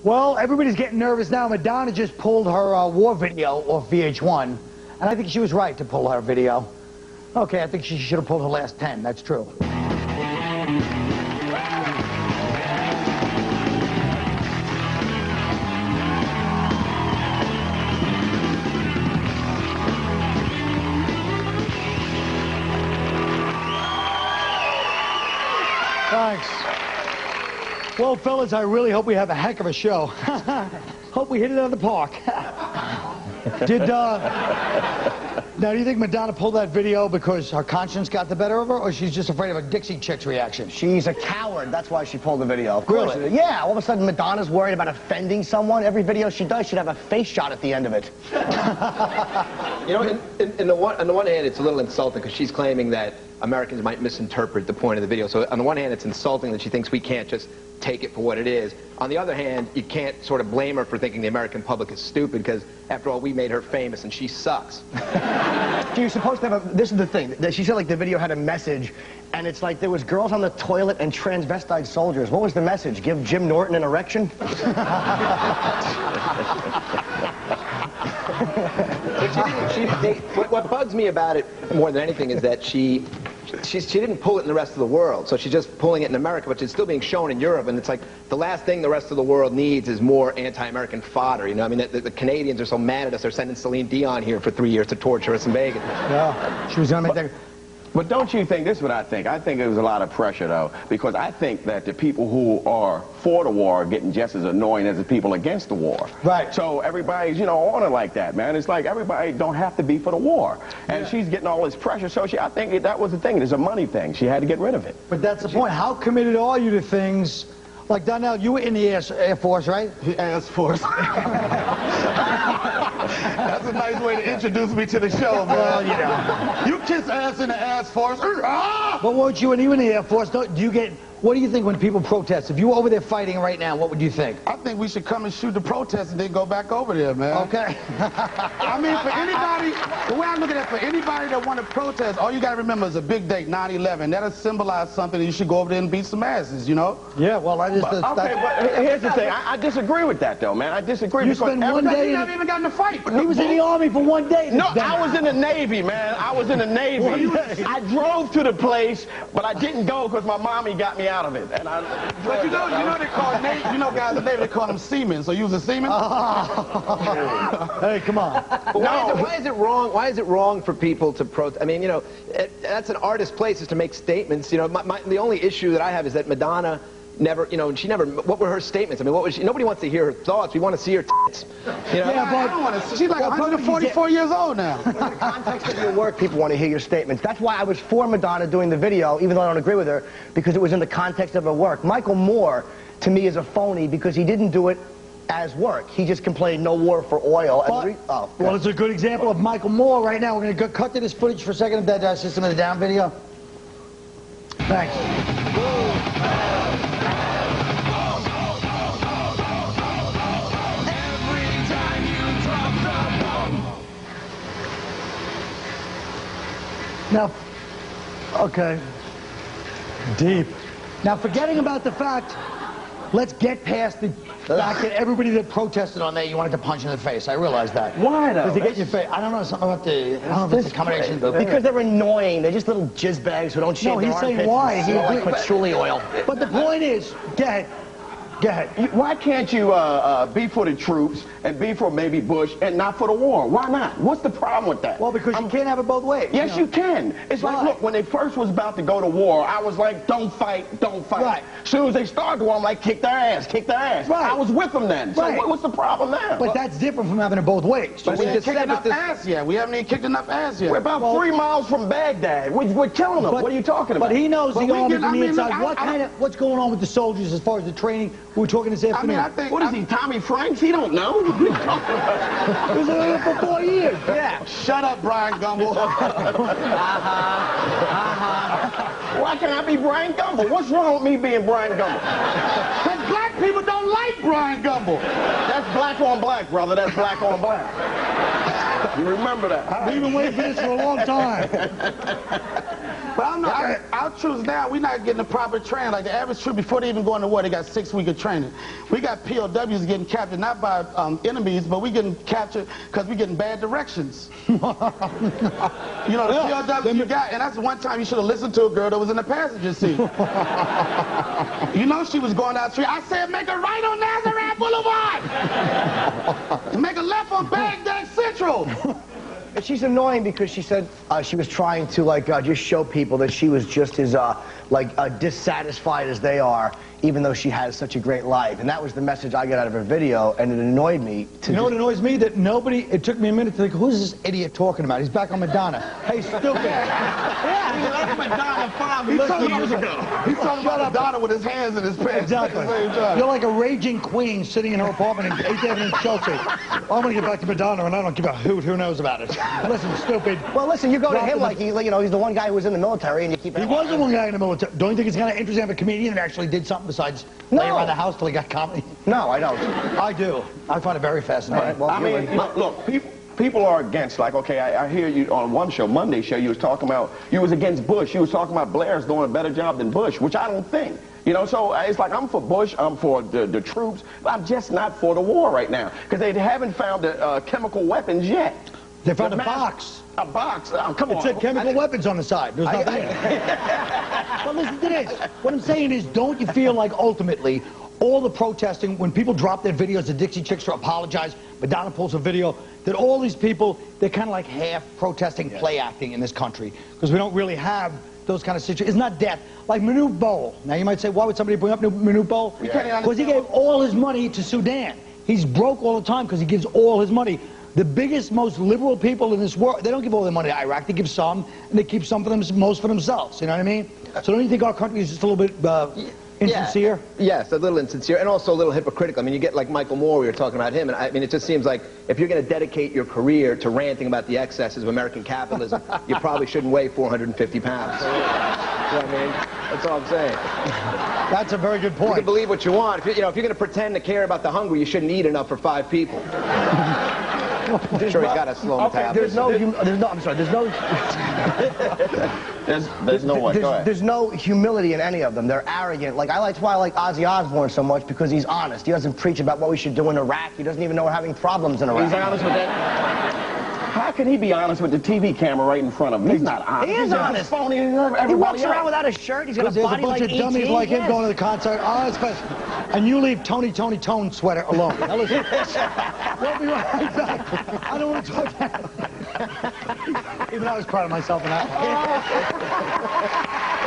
Well, everybody's getting nervous now. Madonna just pulled her war video off VH1, and I think she was right to pull her video. Okay, I think she should have pulled her last 10. That's true. Thanks. Well, fellas, I really hope we have a heck of a show. Hope we hit it out of the park. Now, do you think Madonna pulled that video because her conscience got the better of her, or she's just afraid of a Dixie Chicks reaction? She's a coward. That's why she pulled the video. Of course. Really? Yeah, all of a sudden Madonna's worried about offending someone. Every video she does should have a face shot at the end of it. You know, on the one hand, it's a little insulting because she's claiming that Americans might misinterpret the point of the video. So on the one hand, it's insulting that she thinks we can't just take it for what it is. On the other hand, you can't sort of blame her for thinking the American public is stupid because, after all, we made her famous and she sucks. You're supposed to have a... This is the thing. She said, like, the video had a message, and it's like there was girls on the toilet and transvestite soldiers. What was the message? Give Jim Norton an erection? What bugs me about it more than anything is that she didn't pull it in the rest of the world, so she's just pulling it in America, but it's still being shown in Europe, and it's like the last thing the rest of the world needs is more anti-American fodder, you know? I mean, the Canadians are so mad at us, they're sending Celine Dion here for 3 years to torture us in Vegas. Yeah, she was gonna make that... But don't you think, this is what I think it was a lot of pressure, though, because I think that the people who are for the war are getting just as annoying as the people against the war. Right. So everybody's, you know, on it like that, man. It's like everybody don't have to be for the war. And she's getting all this pressure, so I think that was the thing. It's a money thing. She had to get rid of it. But that's the point. How committed are you to things? Like, Donnell, you were in the Air Force, right? The Air Force. That's a nice way to introduce me to the show, man. Well, you know. You kiss ass in the Air Force. But weren't you, when you were in the Air Force, do you get... What do you think when people protest? If you were over there fighting right now, what would you think? I think we should come and shoot the protest and then go back over there, man. Okay. I mean, for anybody, the way I look at it, for anybody that want to protest, all you got to remember is a big date, 9/11. That'll symbolize something, and you should go over there and beat some asses, you know? Yeah, well, I just... Okay, but here's the thing. I disagree with that, though, man. I disagree. You spend one day... He never even got in a fight. He was in the Army for 1 day. No, I was in the Navy, man. I was in the Navy. I drove to the place, but I didn't go because my mommy got me out of it. And but you know they call Navy, you know, guys, the Navy, they call them seamen. So you was a seaman? Hey, come on. But why is it wrong? Why is it wrong for people to protest? I mean, you know, that's an artist's place, is to make statements. You know, the only issue that I have is that Madonna never, you know, she never. What were her statements? I mean, what was she? Nobody wants to hear her thoughts. We want to see her tits. You know? Yeah, but I don't want to. She's like 144 years old now. In the context of your work, people want to hear your statements. That's why I was for Madonna doing the video, even though I don't agree with her, because it was in the context of her work. Michael Moore, to me, is a phony because he didn't do it as work. He just complained, no war for oil. Well, it's a good example of Michael Moore right now. We're going to cut to this footage for a second of that System of the Down video. Thanks. Now, okay, deep. Now, forgetting about the fact, let's get past the fact that everybody that protested on there, you wanted to punch in the face. I realize that. Why, though? Because they get in your face. I don't know, something about the, I don't know if it's a combination. Because they're annoying. They're just little jizz bags who don't shave No, their he's saying armpits why. and smell like patchouli oil. But the point is, go ahead. Go ahead. Why can't you be for the troops and be for maybe Bush and not for the war? Why not? What's the problem with that? Well, because you can't have it both ways. Yes, you can. It's like, look, when they first was about to go to war, I was like, don't fight, don't fight. Right. As soon as they started the war, I'm like, kick their ass, kick their ass. Right. I was with them then. So Right. what's the problem there? But that's different from having it both ways. But we ain't kicked enough ass yet. We haven't even kicked enough ass yet. We're about 3 miles from Baghdad. We're killing them. What are you talking about? But he knows the army from the inside. Look, What's going on with the soldiers as far as the training? We were talking this afternoon. I think... What is he, Tommy Franks? He don't know. He was in there for 4 years. Yeah. Shut up, Brian Gumbel. Why can't I be Brian Gumbel? What's wrong with me being Brian Gumbel? Because black people don't like Brian Gumbel. That's black on black, brother. That's black on black. You remember that? We've been waiting for this for a long time. But I don't know, our troops now, we're not getting the proper training. Like the average troop, before they even go into war, they got 6 weeks of training. We got POWs getting captured, not by enemies, but we getting captured because we getting bad directions. You know, the POWs you got, and that's the one time you should have listened to a girl that was in the passenger seat. You know she was going down the street. I said, make a right on Nazareth Boulevard! Make a left on Baghdad Central! And she's annoying because she said she was trying to just show people that she was just as dissatisfied as they are, even though she has such a great life. And that was the message I got out of her video, and it annoyed me. You know what annoys me? That nobody, it took me a minute to think, who's this idiot talking about? He's back on Madonna. Hey, stupid. Yeah, he left Madonna 5 years ago. He's talking about Madonna with his hands in his pants. Exactly. You're like a raging queen sitting in her apartment in 8th Avenue in Chelsea. I'm going to get back to Madonna, and I don't give a hoot. Who knows about it? Listen, stupid. Well, listen, you go to him like he's the one guy who was in the military, and you keep. He was the one guy in the military. Don't you think it's kind of interesting to have a comedian that actually did something besides lay around the house till he got comedy? No, I don't. I do. I find it very fascinating. Right, well, I mean, look, people are against, like, okay, I hear you on one show, Monday show, you was talking about, you was against Bush. You was talking about Blair's doing a better job than Bush, which I don't think. You know, so it's like I'm for Bush, I'm for the troops, but I'm just not for the war right now, because they haven't found the chemical weapons yet. They found a box. A box? Oh, come on. It said chemical weapons on the side. There's nothing in it. But listen to this. What I'm saying is, don't you feel like ultimately all the protesting, when people drop their videos, the Dixie Chicks to apologize, Madonna pulls a video, that all these people, they're kind of like half protesting, play acting in this country, because we don't really have those kind of situations. It's not death. Like Manute Bol. Now you might say, why would somebody bring up Manute Bol? Because he gave all his money to Sudan. He's broke all the time because he gives all his money. The biggest, most liberal people in this world, they don't give all their money to Iraq. They give some, and they keep some for them, most for themselves. You know what I mean? So don't you think our country is just a little bit insincere? Yes, a little insincere, and also a little hypocritical. I mean, you get like Michael Moore, we were talking about him, and I mean, it just seems like if you're going to dedicate your career to ranting about the excesses of American capitalism, you probably shouldn't weigh 450 pounds. You know what I mean? That's all I'm saying. That's a very good point. You can believe what you want. If you're going to pretend to care about the hungry, you shouldn't eat enough for 5 people. I'm sure he's got a slow metabolism. There's no humility in any of them. They're arrogant. Like that's why I like Ozzy Osbourne so much, because he's honest. He doesn't preach about what we should do in Iraq. He doesn't even know we're having problems in Iraq. He's honest with that. How can he be honest with the TV camera right in front of him? He's not honest. He is honest. Phony. He walks around without a shirt. He's got a body like There's a bunch of dummies like him going to the concert. Oh, it's best. And you leave Tony Tone sweater alone. Now listen, we'll be right back. I don't want to talk that. Even I was proud of myself in that one.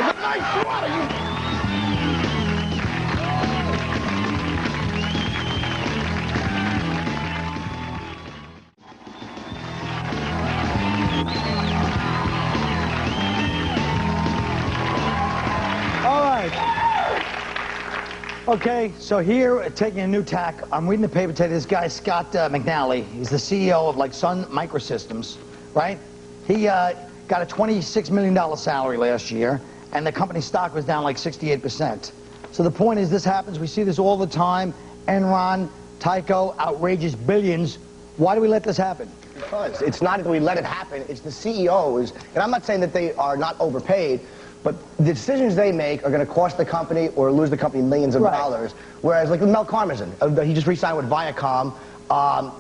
It's a nice sweater. Okay, so here, taking a new tack, I'm reading the paper today. This guy, Scott McNally, he's the CEO of, like, Sun Microsystems, right? He got a $26 million salary last year, and the company stock was down like 68%. So the point is, this happens. We see this all the time. Enron, Tyco, outrageous billions. Why do we let this happen? Because it's not that we let it happen. It's the CEOs, and I'm not saying that they are not overpaid, but the decisions they make are going to cost the company or lose the company millions of dollars. Whereas, like Mel Karmazin, he just re-signed with Viacom.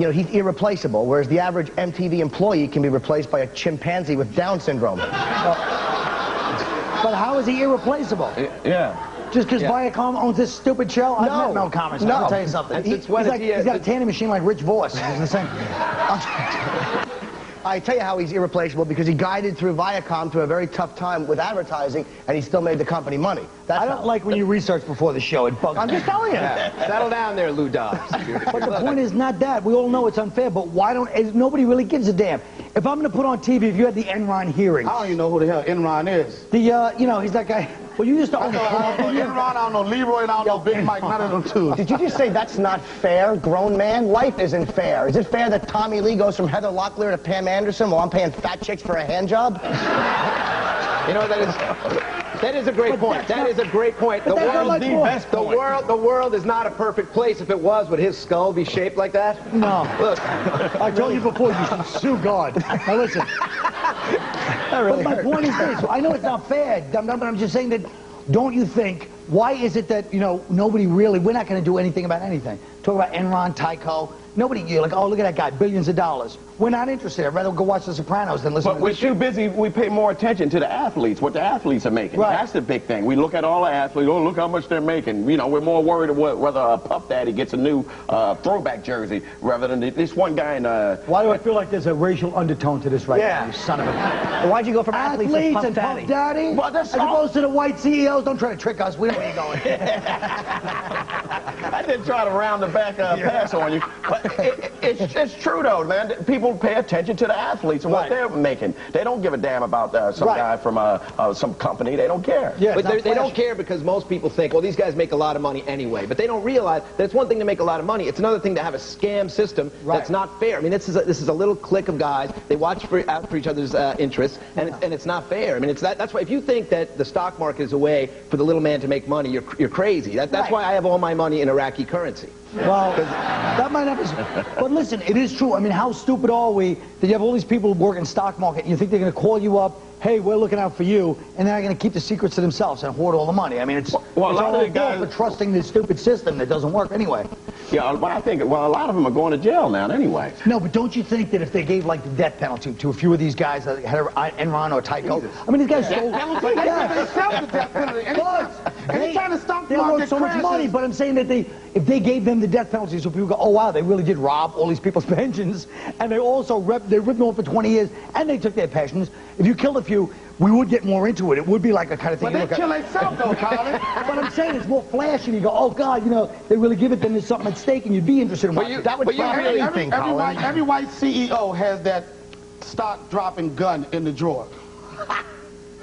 You know, he's irreplaceable, whereas the average MTV employee can be replaced by a chimpanzee with Down syndrome. But how is he irreplaceable? Yeah. Just because Viacom owns this stupid show? I've met Mel Karmazin. No. I'll tell you something. He's got a tanning machine like Rich Voss. He's the same. I tell you how he's irreplaceable, because he guided through Viacom through a very tough time with advertising, and he still made the company money. I don't like when you research before the show. It bugs me. I'm just telling you. Settle down there, Lou Dobbs. But the point is not that. We all know it's unfair, but why don't... Nobody really gives a damn. If I'm going to put on TV, if you had the Enron hearings... I don't even know who the hell Enron is. The, you know, he's that guy... Well, you used to own Enron, I don't know Leroy, and I don't know Big Mike, none of them two. Did you just say that's not fair, grown man? Life isn't fair. Is it fair that Tommy Lee goes from Heather Locklear to Pam Anderson while I'm paying fat chicks for a hand job? You know what that is? That is a great point. That is a great point. The world is not a perfect place. If it was, would his skull be shaped like that? No. Look. I told you before, you should sue God. Now listen. But my point is this. I know it's not fair, but I'm just saying that, don't you think, why is it that, nobody really, we're not going to do anything about anything? Talk about Enron, Tyco. Nobody, you're like, oh, look at that guy, billions of dollars. We're not interested. I'd rather go watch The Sopranos than listen to But we're too busy, we pay more attention to the athletes, what the athletes are making. Right. That's the big thing. We look at all the athletes, oh, look how much they're making. We're more worried about whether Puff Daddy gets a new throwback jersey rather than this one guy in... Why do I feel like there's a racial undertone to this right now, you son of a... Why'd you go from athletes to Puff and Daddy? Puff Daddy? Well, that's as all- opposed to the white CEOs. Don't try to trick us. We know where you're going. I didn't try to round the back pass on you. But it's true, though, man. People pay attention to the athletes and what they're making. They don't give a damn about some guy from some company. They don't care. Yeah, but they don't care because most people think, well, these guys make a lot of money anyway. But they don't realize that it's one thing to make a lot of money. It's another thing to have a scam system that's not fair. I mean, this is a little clique of guys. They watch out for each other's interests, and it's not fair. I mean, that's why if you think that the stock market is a way for the little man to make money, you're crazy. That's why I have all my money in Iraqi currency. Well, that might not be... But listen, it is true. I mean, how stupid are we that you have all these people who work in stock market and you think they're going to call you up, hey, we're looking out for you, and they're going to keep the secrets to themselves and hoard all the money. I mean, it's a lot of the guys for trusting this stupid system that doesn't work anyway. Yeah, but I think, a lot of them are going to jail now anyway. No, but don't you think that if they gave, like, the death penalty to a few of these guys that had Enron or Tyco, I mean, these guys stole... They sell the death penalty. Anytime the stock They market lost so much crashes, money, but I'm saying that if they gave them the death penalty, so people go, oh wow, they really did rob all these people's pensions, and they also ripped them off for 20 years, and they took their pensions. If you killed a few, we would get more into it. It would be like a kind of thing. But they kill themselves, though, Colin. But I'm saying it's more flashy. And you go, oh God, they really give it. Then there's something at stake, and you'd be interested in watching. That would stop anything, Colin. Every white CEO has that stock dropping gun in the drawer.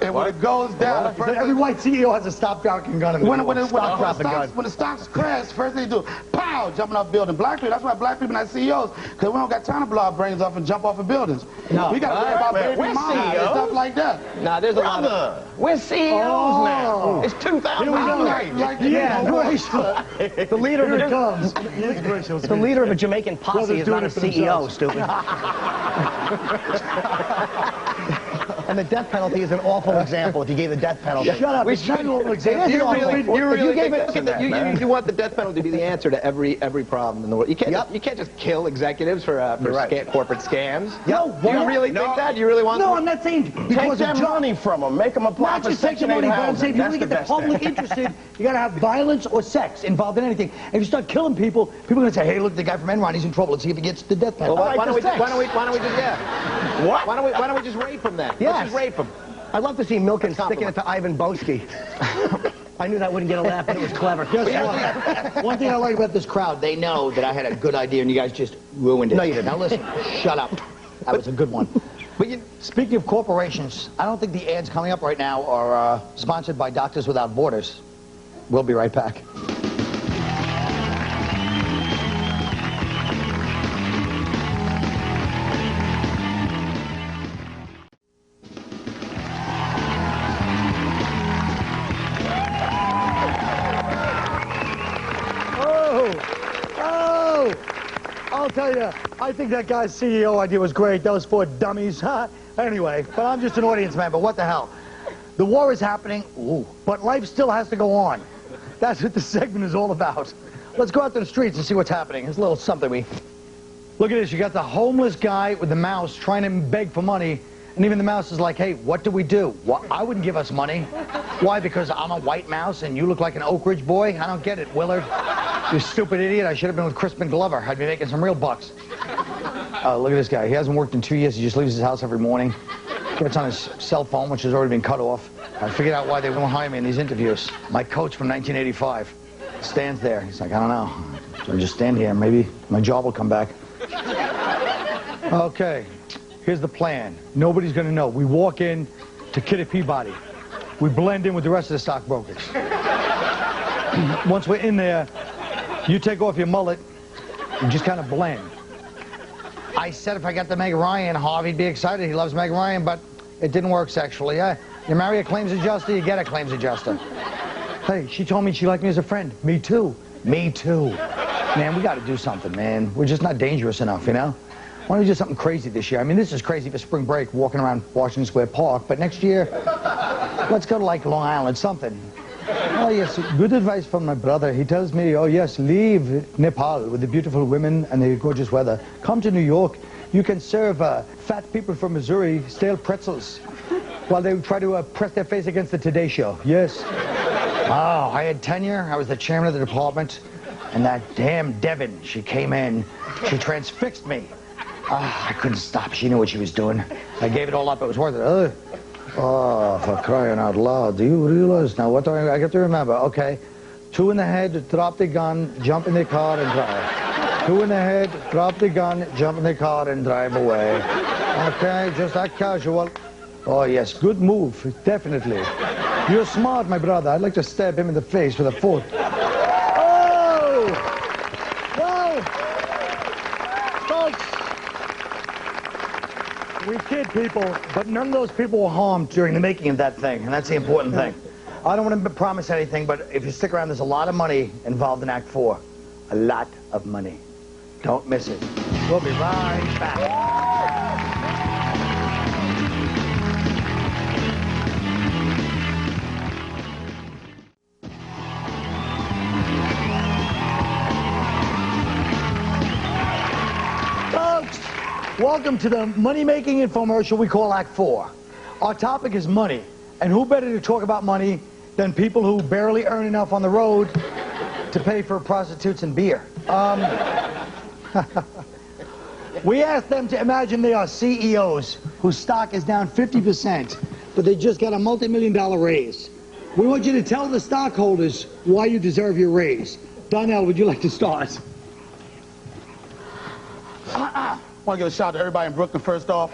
And when it goes down, every white CEO has a stop dropping gun in the drawer. When the stocks crash, first thing they do, pow, jumping off buildings. Black people, that's why black people are not CEOs, because we don't got time to blow our brains off and jump off of buildings. No. We got to worry about baby mama and stuff like that. Nah, there's a lot of... We're CEOs now. It's 2009. The leader of the leader of a Jamaican posse is not a CEO, stupid. And the death penalty is an awful example if you gave the death penalty. Shut up. It's not an awful example. You want the death penalty to be the answer to every problem in the world. You can't just kill executives for corporate scams. No, do you really think that? Do you really want? No, I'm not saying because take their money from them, make them apply for Section 8 housing. But I'm saying if you want to get the public interested, you got to have violence or sex involved in anything. And if you start killing people, people are going to say, hey, look, the guy from Enron, he's in trouble. Let's see if he gets the death penalty. Well, why don't we just What? Why don't we just rape him then? Yes. Let's just rape him. I'd love to see Milken sticking it to Ivan Boesky. I knew that wouldn't get a laugh, but it was clever. One thing I like about this crowd, they know that I had a good idea and you guys just ruined it. No, you didn't. Now listen, shut up. That was a good one. But speaking of corporations, I don't think the ads coming up right now are sponsored by Doctors Without Borders. We'll be right back. I'll tell you, I think that guy's CEO idea was great. Those four dummies. Anyway, but I'm just an audience man, but what the hell? The war is happening, but life still has to go on. That's what this segment is all about. Let's go out to the streets and see what's happening. It's a little something Look at this, you got the homeless guy with the mouse trying to beg for money, and even the mouse is like, hey, what do we do? Well, I wouldn't give us money. Why? Because I'm a white mouse and you look like an Oak Ridge boy? I don't get it, Willard. You stupid idiot. I should have been with Crispin Glover. I'd be making some real bucks. Oh, look at this guy. He hasn't worked in 2 years. He just leaves his house every morning. Gets on his cell phone, which has already been cut off. I figured out why they won't hire me in these interviews. My coach from 1985 stands there. He's like, I don't know. So I just stand here. Maybe my job will come back. Okay. Here's the plan. Nobody's going to know. We walk in to Kitty Peabody. We blend in with the rest of the stockbrokers. Once we're in there, you take off your mullet, you just kind of blend. I said if I got the Meg Ryan, Harvey'd be excited. He loves Meg Ryan, but it didn't work sexually. You marry a claims adjuster, you get a claims adjuster. Hey, she told me she liked me as a friend. Me too. Me too. Man, we got to do something, man. We're just not dangerous enough, you know? Why don't we do something crazy this year? I mean, this is crazy for spring break, walking around Washington Square Park, but next year, let's go to, like, Long Island, something. Oh, yes, good advice from my brother. He tells me, oh, yes, leave Nepal with the beautiful women and the gorgeous weather. Come to New York. You can serve fat people from Missouri stale pretzels while they try to press their face against the Today Show. Yes. Oh, I had tenure. I was the chairman of the department. And that damn Devin, she came in. She transfixed me. I couldn't stop. She knew what she was doing. I gave it all up. It was worth it. Oh, for crying out loud. Do you realize now what do I get to remember? Okay. 2 in the head, drop the gun, jump in the car and drive. 2 in the head, drop the gun, jump in the car and drive away. Okay, just that casual. Oh, yes, good move, definitely. You're smart, my brother. I'd like to stab him in the face with a fork. Oh! Whoa! Folks, we kid people, but none of those people were harmed during the making of that thing, and that's the important thing. I don't want to promise anything, but if you stick around, there's a lot of money involved in Act 4. A lot of money. Don't miss it. We'll be right back. Welcome to the money-making infomercial we call Act 4. Our topic is money, and who better to talk about money than people who barely earn enough on the road to pay for prostitutes and beer. We asked them to imagine they are CEOs whose stock is down 50%, but they just got a multi-million-dollar raise. We want you to tell the stockholders why you deserve your raise. Donnell, would you like to start? I want to give a shout out to everybody in Brooklyn first off.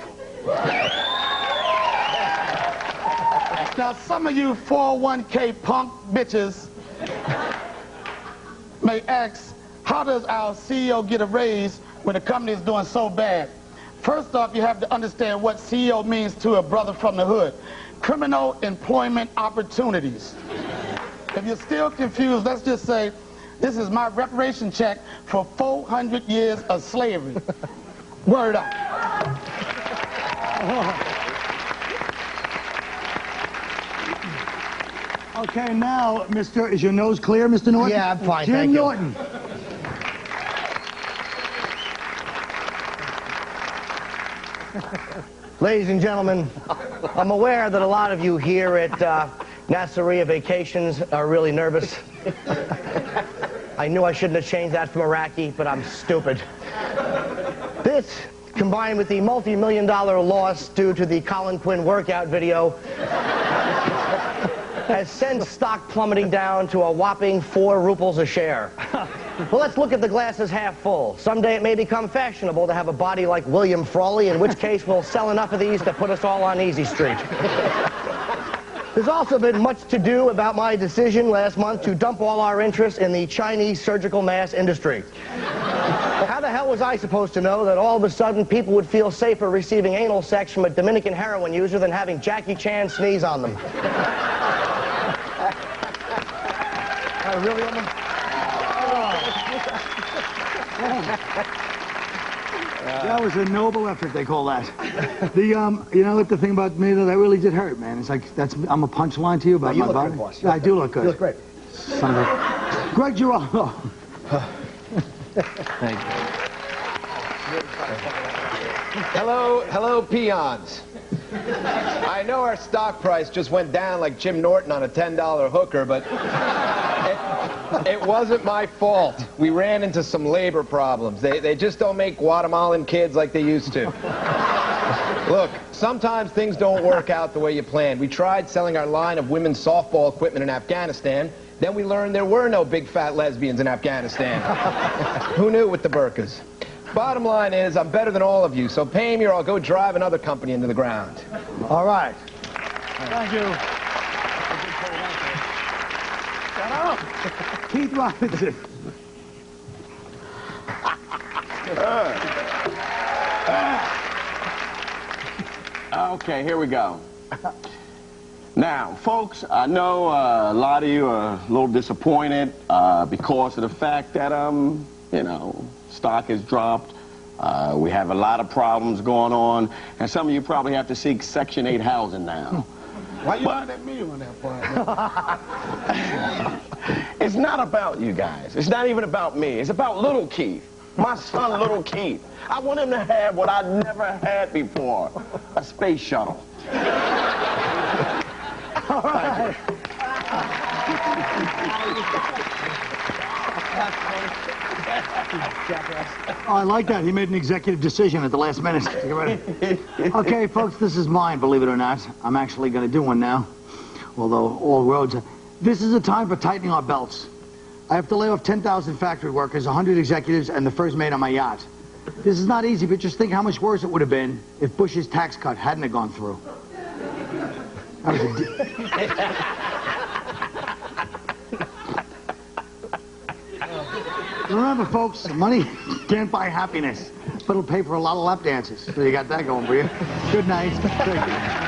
Now, some of you 401k punk bitches may ask, how does our CEO get a raise when the company is doing so bad? First off, you have to understand what CEO means to a brother from the hood. Criminal employment opportunities. If you're still confused, let's just say, this is my reparation check for 400 years of slavery. Word up. Okay, now, Mr. Is your nose clear, Mr. Norton? Yeah, I'm fine, Jim thank you. Norton. Ladies and gentlemen, I'm aware that a lot of you here at Nasseria Vacations are really nervous. I knew I shouldn't have changed that from Iraqi, but I'm stupid. This, combined with the multi-million-dollar loss due to the Colin Quinn workout video, has sent stock plummeting down to a whopping 4 rubles a share. Well, let's look at the glass as half full. Someday it may become fashionable to have a body like William Frawley, in which case we'll sell enough of these to put us all on Easy Street. There's also been much to do about my decision last month to dump all our interest in the Chinese surgical mask industry. How the hell was I supposed to know that all of a sudden people would feel safer receiving anal sex from a Dominican heroin user than having Jackie Chan sneeze on them? I really almost... That was a noble effort, they call that. You know what the thing about me that really did hurt, man? It's like I'm a punchline to you about my body. Good, boss. Yeah, I do look good. You look great. Son of a... Greg Giraldo. Thank you. Hello, peons. I know our stock price just went down like Jim Norton on a $10 hooker, but it wasn't my fault. We ran into some labor problems. They just don't make Guatemalan kids like they used to. Look, sometimes things don't work out the way you planned. We tried selling our line of women's softball equipment in Afghanistan. Then we learned there were no big fat lesbians in Afghanistan. Who knew with the burqas? Bottom line is, I'm better than all of you, so pay me or I'll go drive another company into the ground. All right. Thank you. Keith Robinson. Okay, here we go. Now, folks, I know a lot of you are a little disappointed because of the fact that, you know, stock has dropped. We have a lot of problems going on, and some of you probably have to seek Section 8 housing now. Why you looking at me on that part? It's not about you guys. It's not even about me. It's about little Keith. My son, little Keith. I want him to have what I never had before, a space shuttle. All right. Oh, I like that. He made an executive decision at the last minute. Get ready. Okay, folks, this is mine, believe it or not. I'm actually going to do one now, although all roads... This is a time for tightening our belts. I have to lay off 10,000 factory workers, 100 executives, and the first mate on my yacht. This is not easy, but just think how much worse it would have been if Bush's tax cut hadn't have gone through. That was a Remember, folks, money can't buy happiness, but it'll pay for a lot of lap dances. So you got that going for you. Good night.